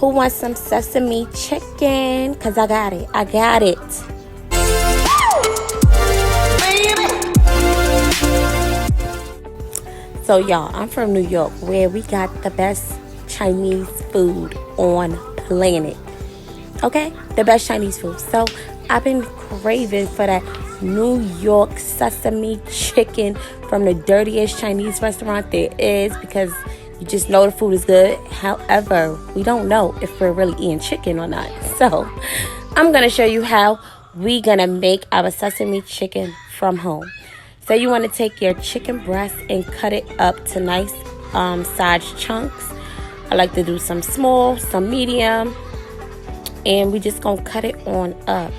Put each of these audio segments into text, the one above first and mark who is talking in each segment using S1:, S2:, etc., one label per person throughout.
S1: Who wants some sesame chicken? Because I got it. I got it. So, y'all, I'm from New York, where we got the best Chinese food on planet. Okay? The best Chinese food. So, I've been craving for that New York sesame chicken from the dirtiest Chinese restaurant there is, because you just know the food is good. However, we don't know if we're really eating chicken or not. So, I'm going to show you how we're going to make our sesame chicken from home. So, you want to take your chicken breast and cut it up to nice sized chunks. I like to do some small, some medium. And we just going to cut it on up.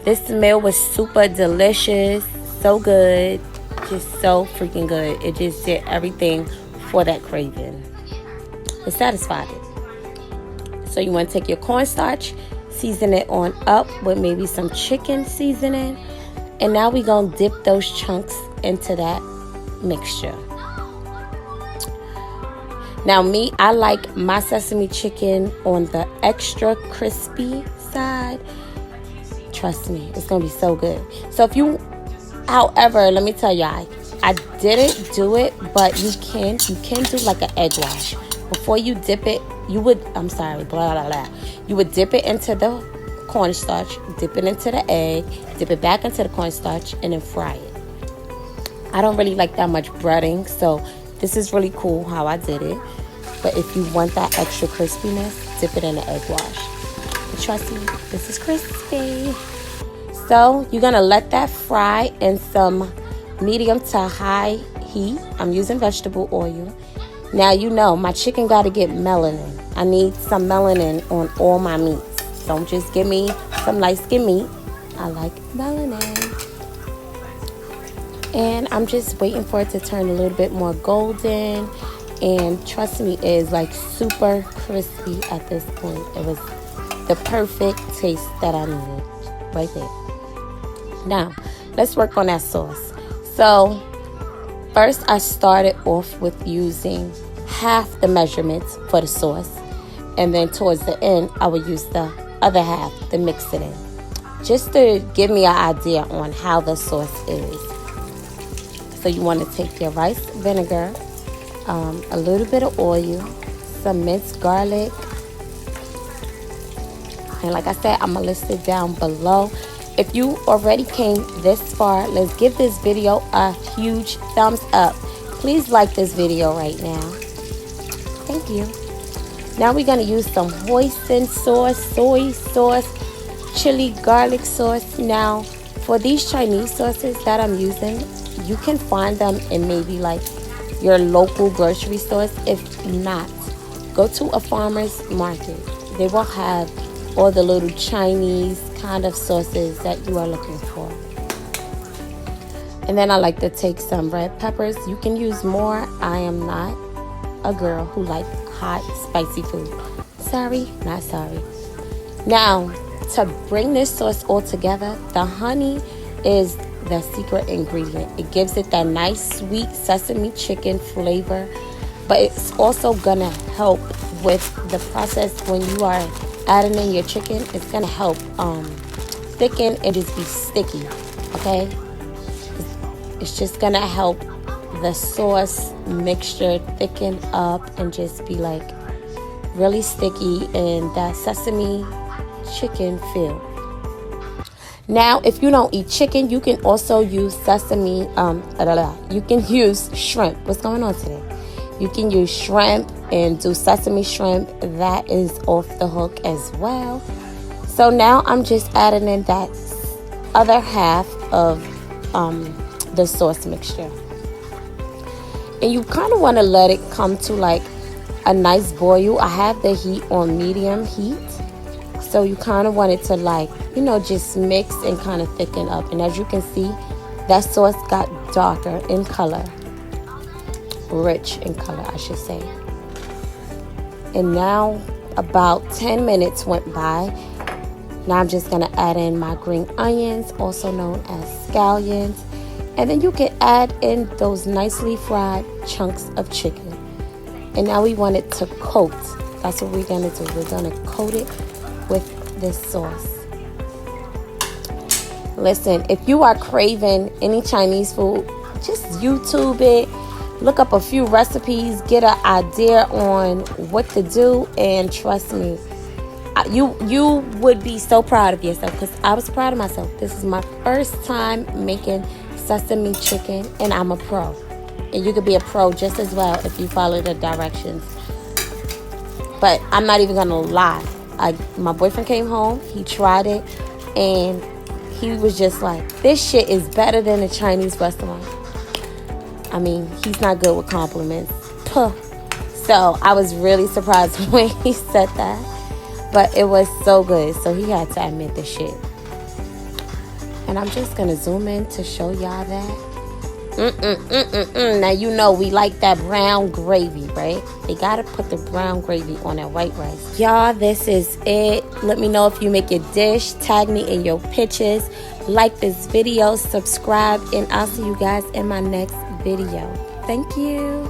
S1: This meal was super delicious. So good. Just so freaking good. It just did everything for that craving. It satisfied it. So you want to take your cornstarch, season it on up with maybe some chicken seasoning. And now we're going to dip those chunks into that mixture. Now me, I like my sesame chicken on the extra crispy side. Trust me, it's going to be so good. So if you, however, let me tell y'all, I didn't do it, but you can do like an egg wash. Before you dip it, you would dip it into the cornstarch, dip it into the egg, dip it back into the cornstarch, and then fry it. I don't really like that much breading, so this is really cool how I did it. But if you want that extra crispiness, dip it in the egg wash. But trust me, this is crispy. So you're going to let that fry in some medium to high heat. I'm using vegetable oil. Now you know my chicken got to get melanin. I need some melanin on all my meats. Don't just give me some light skin meat. I like melanin. And I'm just waiting for it to turn a little bit more golden. And trust me, it is like super crispy at this point. It was the perfect taste that I needed right there. Now, let's work on that sauce. So, first I started off with using half the measurements for the sauce. And then towards the end, I would use the other half to mix it in. Just to give me an idea on how the sauce is. So you want to take your rice vinegar, a little bit of oil, some minced garlic. And like I said, I'm going to list it down below. If you already came this far, let's give this video a huge thumbs up. Please like this video right now. Thank you. Now we're going to use some hoisin sauce, soy sauce, chili garlic sauce. Now, for these Chinese sauces that I'm using, you can find them in maybe like your local grocery stores. If not, go to a farmer's market. They will have all the little Chinese kind of sauces that you are looking for. And then I like to take some red peppers. You can use more. I am not a girl who likes hot, spicy food. Sorry, not sorry. Now, to bring this sauce all together, the honey is the secret ingredient. It gives it that nice, sweet sesame chicken flavor. But it's also going to help with the process when you are adding in your chicken. It's going to help thicken and just be sticky, okay? It's just going to help the sauce mixture thicken up and just be like really sticky in that sesame chicken feel. Now, if you don't eat chicken, you can also use sesame, you can use shrimp. What's going on today? You can use shrimp and do sesame shrimp. That is off the hook as well. So now I'm just adding in that other half of the sauce mixture. And you kind of want to let it come to like a nice boil. I have the heat on medium heat. So you kind of want it to like, you know, just mix and kind of thicken up. And as you can see, that sauce got darker in color. Rich in color, I should say. And now about 10 minutes went by. Now I'm just going to add in my green onions, also known as scallions. And then you can add in those nicely fried chunks of chicken. And now we want it to coat That's what we're gonna do. We're gonna coat it with this sauce. Listen, if you are craving any Chinese food, just YouTube it. Look up a few recipes, get an idea on what to do, and trust me, you would be so proud of yourself, because I was proud of myself. This is my first time making sesame chicken, and I'm a pro. And you could be a pro just as well if you follow the directions. But I'm not even gonna lie. My boyfriend came home, he tried it, and he was just like, this shit is better than a Chinese restaurant. I mean, he's not good with compliments. Puh. So I was really surprised when he said that. But it was so good. So he had to admit the shit. And I'm just going to zoom in to show y'all that. Now, you know we like that brown gravy, right? They got to put the brown gravy on that white rice. Y'all, this is it. Let me know if you make your dish. Tag me in your pictures. Like this video, subscribe, and I'll see you guys in my next video. Thank you.